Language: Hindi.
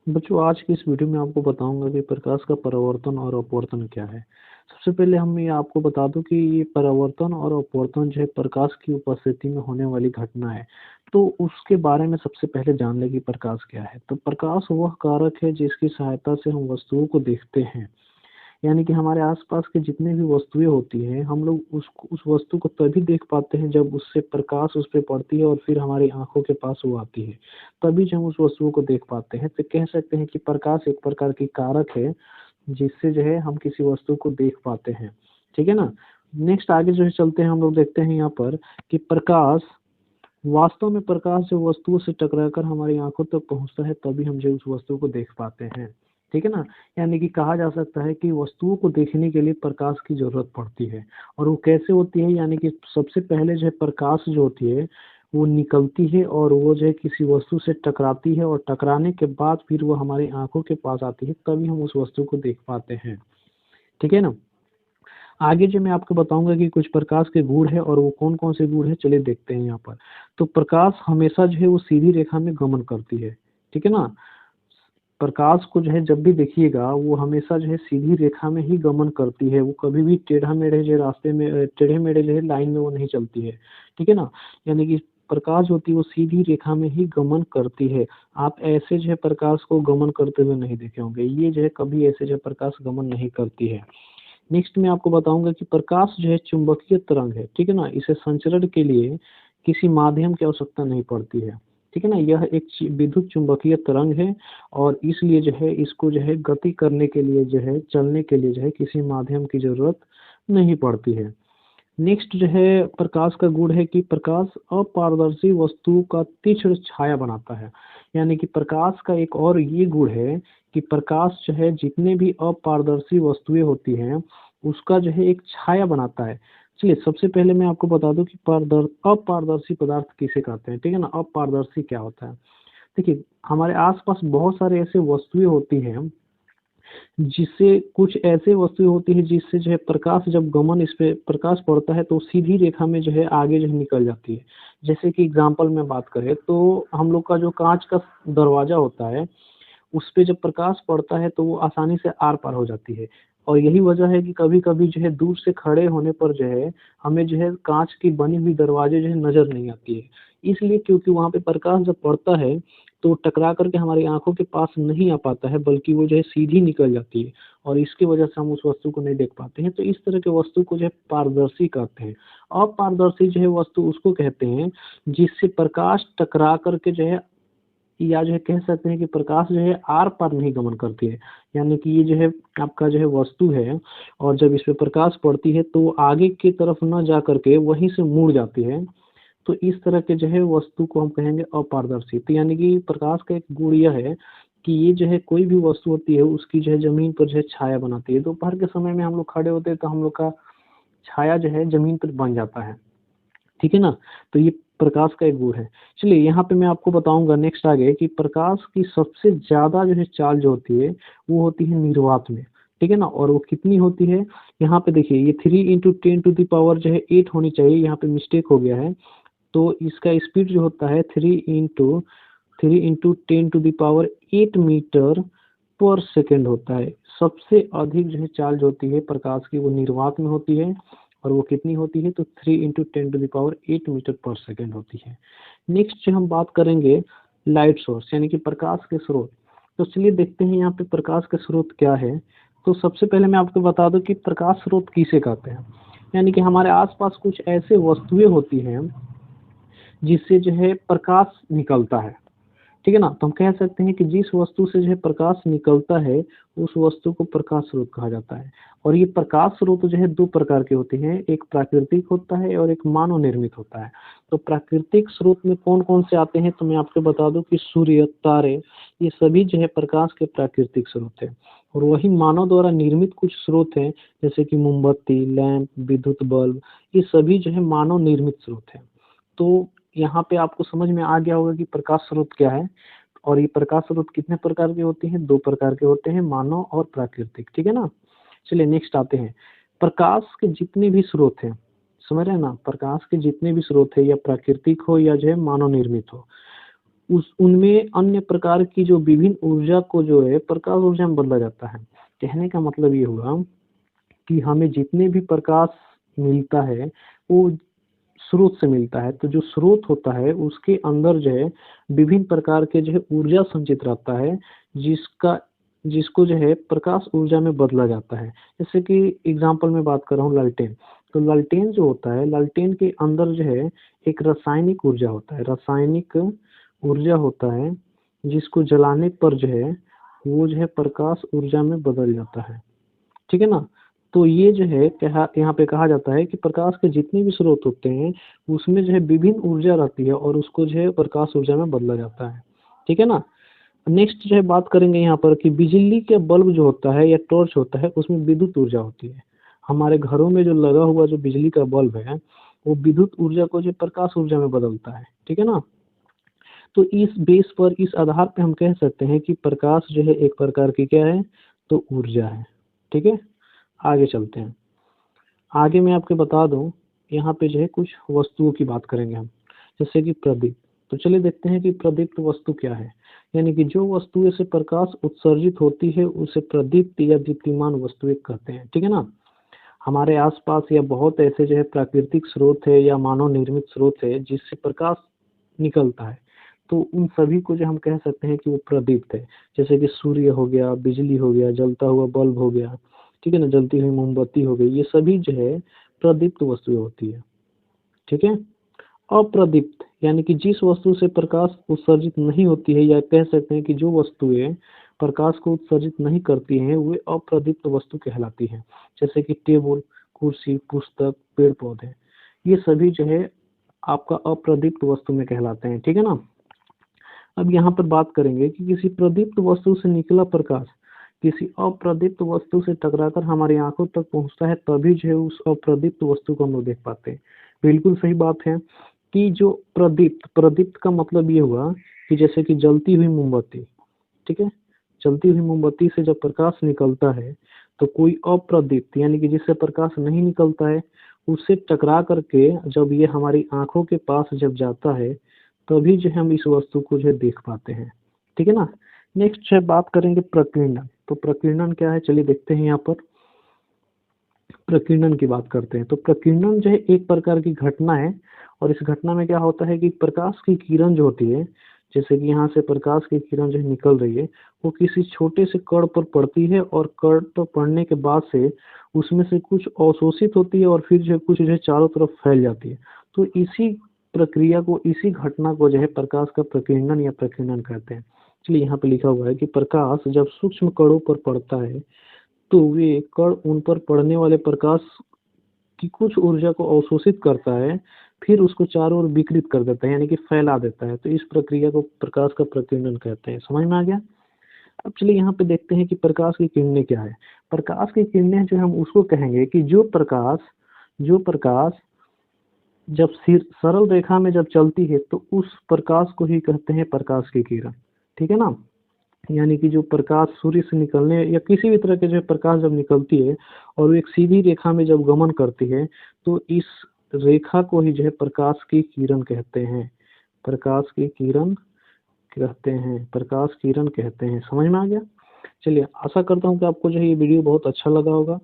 बच्चों, आज की इस वीडियो में आपको बताऊंगा कि प्रकाश का परावर्तन और अपवर्तन क्या है। सबसे पहले हम ये आपको बता दूं कि ये परावर्तन और अपवर्तन जो है प्रकाश की उपस्थिति में होने वाली घटना है। तो उसके बारे में सबसे पहले जान लें कि प्रकाश क्या है। तो प्रकाश वह कारक है जिसकी सहायता से हम वस्तुओं को देखते हैं। यानी कि हमारे आसपास के जितने भी वस्तुएं होती हैं, हम लोग उस वस्तु को तभी देख पाते हैं जब उससे प्रकाश उस पर पड़ती है और फिर हमारी आंखों के पास वो आती है। तभी जो हम उस वस्तुओं को देख पाते हैं। तो कह सकते हैं कि प्रकाश एक प्रकार की कारक है जिससे जो है हम किसी वस्तु को देख पाते हैं। ठीक है ना। नेक्स्ट आगे जो है चलते हैं, हम लोग देखते हैं यहाँ पर कि प्रकाश, वास्तव में प्रकाश जो वस्तुओं से टकराकर हमारी आंखों तक पहुंचता है तभी हम जो उस वस्तु को देख पाते हैं। ठीक है ना। यानी कि कहा जा सकता है कि वस्तुओं को देखने के लिए प्रकाश की जरूरत पड़ती है। और वो कैसे होती है, यानी कि सबसे पहले जो है प्रकाश जो होती है वो निकलती है और वो जो है किसी वस्तु से टकराती है और टकराने के बाद फिर वो हमारी आंखों के पास आती है, तभी हम उस वस्तु को देख पाते हैं। ठीक है ना। आगे जो मैं आपको बताऊंगा कि कुछ प्रकाश के गुण है और वो कौन कौन से गुण है, चलिए देखते हैं यहाँ पर। तो प्रकाश हमेशा जो है वो सीधी रेखा में गमन करती है। ठीक है ना। प्रकाश को जो है जब भी देखिएगा वो हमेशा जो है सीधी रेखा में ही गमन करती है। वो कभी भी टेढ़ा मेढ़े जो रास्ते में टेढ़े मेढ़े जो है लाइन में वो नहीं चलती है। ठीक है ना। यानी कि प्रकाश होती है वो सीधी रेखा में ही गमन करती है। आप ऐसे जो है प्रकाश को गमन करते हुए नहीं देखे होंगे। ये जो है कभी ऐसे जो है प्रकाश गमन नहीं करती है। नेक्स्ट मैं आपको बताऊंगा कि प्रकाश जो है चुंबकीय तरंग है। ठीक है ना। इसे संचरण के लिए किसी माध्यम की आवश्यकता नहीं पड़ती है। ठीक है ना। यह एक विद्युत चुंबकीय तरंग है और इसलिए जो है इसको जो है गति करने के लिए जो है चलने के लिए जो है किसी माध्यम की जरूरत नहीं पड़ती है। नेक्स्ट जो है प्रकाश का गुण है कि प्रकाश अपारदर्शी वस्तु का तीक्ष्ण छाया बनाता है। यानी कि प्रकाश का एक और ये गुण है कि प्रकाश जो है जितने भी अपारदर्शी वस्तुएं होती हैं उसका जो है एक छाया बनाता है। चलिए सबसे पहले मैं आपको बता दूं कि अपारदर्शी पदार्थ किसे कहते हैं। ठीक है ना। अपारदर्शी क्या होता है। देखिए, हमारे आसपास बहुत सारे ऐसे वस्तुएं होती हैं जिससे कुछ ऐसे वस्तु होती है जिससे जो है प्रकाश जब गमन इस पे प्रकाश पड़ता है तो सीधी रेखा में जो है आगे जो है निकल जाती है। जैसे कि एग्जांपल में बात करें तो हम लोग का जो कांच का दरवाजा होता है उस पे जब प्रकाश पड़ता है तो वो आसानी से आर पार हो जाती है। और यही वजह है कि कभी कभी जो है दूर से खड़े होने पर जो है हमें जो है कांच की बनी हुई दरवाजे जो है नजर नहीं आती है। इसलिए क्योंकि वहां पे प्रकाश जब पड़ता है तो टकरा करके हमारी आंखों के पास नहीं आ पाता है, बल्कि वो जो है सीधी निकल जाती है और इसकी वजह से हम उस वस्तु को नहीं देख पाते हैं। तो इस तरह के वस्तु को जो है पारदर्शी कहते हैं। अपारदर्शी जो है वस्तु उसको कहते हैं जिससे प्रकाश टकरा करके जो है, या जो है कह सकते हैं कि प्रकाश जो है आर पार नहीं गमन करती है। यानी कि ये जो है आपका जो है वस्तु है और जब इस पे प्रकाश पड़ती है तो वो आगे की तरफ न जा करके वहीं से मुड़ जाती है। तो इस तरह के जो है वस्तु को हम कहेंगे अपारदर्शी। तो यानी कि प्रकाश का एक गुण यह है कि ये जो है कोई भी वस्तु होती है उसकी जो है जमीन पर जो है छाया बनाती है। दोपहर के समय में हम लोग खड़े होते हैं तो हम लोग का छाया जो है जमीन पर बन जाता है। ठीक है ना। तो ये प्रकाश का एक गुण है। चलिए यहाँ पे मैं आपको बताऊंगा नेक्स्ट आगे कि प्रकाश की सबसे ज्यादा जो है चाल जो होती है वो होती है निर्वात में। ठीक है ना। और वो कितनी होती है, यहाँ पे देखिए ये 3 × 10⁻⁸ जो है 8 होनी चाहिए, यहाँ पे मिस्टेक हो गया है। तो इसका स्पीड जो होता है 3 × 10⁸ मीटर पर सेकेंड होता है। सबसे अधिक जो है चाल जो होती है प्रकाश की वो निर्वात में होती है और वो कितनी होती है, तो 3 × 10⁸ मीटर पर सेकेंड होती है। नेक्स्ट जो हम बात करेंगे लाइट सोर्स यानी कि प्रकाश के स्रोत। तो चलिए देखते हैं यहाँ पे प्रकाश के स्रोत क्या है। तो सबसे पहले मैं आपको बता दूं कि प्रकाश स्रोत किसे कहते हैं। यानी कि हमारे आसपास कुछ ऐसे वस्तुएं होती हैं जिससे जो है प्रकाश निकलता है। ठीक है ना। तो हम कह सकते हैं कि जिस वस्तु से जो है प्रकाश निकलता है उस वस्तु को प्रकाश स्रोत कहा जाता है। और ये प्रकाश स्रोत जो है दो प्रकार के होते हैं, एक प्राकृतिक होता है और एक मानव निर्मित होता है। तो प्राकृतिक स्रोत में कौन कौन से आते हैं, तो मैं आपको बता दूं कि सूर्य, तारे, ये सभी जो है प्रकाश के प्राकृतिक स्रोत है। और वही मानव द्वारा निर्मित कुछ स्रोत हैं जैसे कि मोमबत्ती, लैंप, विद्युत बल्ब, ये सभी जो है मानव निर्मित स्रोत है। तो यहाँ पे आपको समझ में आ गया होगा कि प्रकाश स्रोत क्या है। और ये प्रकाश स्रोत कितने प्रकार के होते हैं, दो प्रकार के होते हैं, मानव और प्राकृतिक। ठीक है ना। चलिए नेक्स्ट आते हैं। प्रकाश के जितने भी स्रोत हैं, समझ रहे हैं ना, प्रकाश के जितने भी स्रोत है या प्राकृतिक हो या जो है मानव निर्मित हो, उस उनमें अन्य प्रकार की जो विभिन्न ऊर्जा को जो है प्रकाश ऊर्जा में बदला जाता है। कहने का मतलब ये हुआ कि हमें जितने भी प्रकाश मिलता है वो स्रोत से मिलता है। तो जो स्रोत होता है उसके अंदर जो है विभिन्न प्रकार के जो है ऊर्जा संचित रहता है, जिसका जिसको जो है प्रकाश ऊर्जा में बदला जाता है। जैसे कि एग्जांपल में बात कर रहा हूँ लालटेन। तो लालटेन जो होता है, लालटेन के अंदर जो है एक रासायनिक ऊर्जा होता है, रासायनिक ऊर्जा होता है जिसको जलाने पर जो है वो जो है प्रकाश ऊर्जा में बदल जाता है। ठीक है ना? तो ये जो है कहा यहाँ पे कहा जाता है कि प्रकाश के जितने भी स्रोत होते हैं उसमें जो है विभिन्न ऊर्जा रहती है और उसको जो है प्रकाश ऊर्जा में बदला जाता है। ठीक है ना? नेक्स्ट जो है बात करेंगे यहाँ पर कि बिजली के बल्ब जो होता है या टॉर्च होता है उसमें विद्युत ऊर्जा होती है। हमारे घरों में जो लगा हुआ जो बिजली का बल्ब है वो विद्युत ऊर्जा को जो प्रकाश ऊर्जा में बदलता है। ठीक है ना? तो इस बेस पर, इस आधार पे हम कह सकते हैं कि प्रकाश जो है एक प्रकार की क्या है, तो ऊर्जा है। ठीक है? आगे चलते हैं। आगे मैं आपको बता दूं, यहाँ पे जो है कुछ वस्तुओं की बात करेंगे हम, जैसे कि प्रदीप। तो चलिए देखते हैं कि प्रदीप्त वस्तु क्या है। यानी कि जो वस्तुएं से प्रकाश उत्सर्जित होती है उसे प्रदीप्त या दीप्तिमान वस्तुएं कहते हैं। ठीक है ना? हमारे आसपास या बहुत ऐसे जो है प्राकृतिक स्रोत है या मानव निर्मित स्रोत है जिससे प्रकाश निकलता है, तो उन सभी को जो हम कह सकते हैं कि वो प्रदीप्त है। जैसे कि सूर्य हो गया, बिजली हो गया, जलता हुआ बल्ब हो गया, ठीक है ना, जलती हुई मोमबत्ती हो गई, ये सभी जो है प्रदीप्त वस्तुएं होती है। ठीक है? अप्रदीप्त यानी कि जिस वस्तु से प्रकाश उत्सर्जित नहीं होती है, या कह सकते हैं कि जो वस्तुएं प्रकाश को उत्सर्जित नहीं करती हैं वे अप्रदीप्त वस्तु कहलाती हैं। जैसे कि टेबल, कुर्सी, पुस्तक, पेड़ पौधे, ये सभी जो है आपका अप्रदीप्त वस्तु में कहलाते हैं। ठीक है ना? अब यहाँ पर बात करेंगे कि किसी प्रदीप्त वस्तु से निकला प्रकाश किसी अप्रदीप्त वस्तु से टकराकर हमारी आंखों तक पहुंचता है, तभी जो है उस अप्रदीप्त वस्तु को हम लोग देख पाते हैं। बिल्कुल सही बात है कि जो प्रदीप्त, प्रदीप्त का मतलब ये हुआ कि जैसे कि जलती हुई मोमबत्ती, ठीक है, जलती हुई मोमबत्ती से जब प्रकाश निकलता है तो कोई अप्रदीप्त यानी कि जिससे प्रकाश नहीं निकलता है उससे टकरा करके जब ये हमारी आंखों के पास जब जाता है तभी जो है हम इस वस्तु को जो है देख पाते हैं। ठीक है ना? नेक्स्ट है बात करेंगे प्रकीर्णन। तो प्रकीर्णन क्या है, चलिए देखते हैं। यहाँ पर प्रकीर्णन की बात करते हैं। तो प्रकीर्णन जो है एक प्रकार की घटना है, और इस घटना में क्या होता है कि प्रकाश की किरण जो होती है, जैसे कि यहाँ से प्रकाश की किरण जो है निकल रही है, वो किसी छोटे से कण पर पड़ती है और कण पर पड़ने के बाद से उसमें से कुछ अवशोषित होती है और फिर जो है कुछ जो है चारों तरफ फैल जाती है। तो इसी प्रक्रिया को, इसी घटना को जो है प्रकाश का प्रकीर्णन या प्रकीर्णन कहते हैं। चलिए यहाँ पे लिखा हुआ है कि प्रकाश जब सूक्ष्म कणों पर पड़ता है तो वे कण उन पर पड़ने वाले प्रकाश की कुछ ऊर्जा को अवशोषित करता है, फिर उसको चारों ओर विकिरित कर देता है, यानी कि फैला देता है। तो इस प्रक्रिया को प्रकाश का प्रकीर्णन कहते हैं। समझ में आ गया? अब चलिए यहाँ पे देखते हैं कि प्रकाश की किरणें क्या है। प्रकाश की किरणें जो हम उसको कहेंगे कि जो प्रकाश जब सरल रेखा में जब चलती है तो उस प्रकाश को ही कहते हैं प्रकाश की किरण। ठीक है ना? यानी कि जो प्रकाश सूर्य से निकलने या किसी भी तरह के जो प्रकाश जब निकलती है और वो एक सीधी रेखा में जब गमन करती है तो इस रेखा को ही जो है प्रकाश की किरण कहते हैं। प्रकाश की किरण कहते हैं, प्रकाश किरण कहते हैं। समझ में आ गया? चलिए, आशा करता हूँ कि आपको जो है ये वीडियो बहुत अच्छा लगा होगा।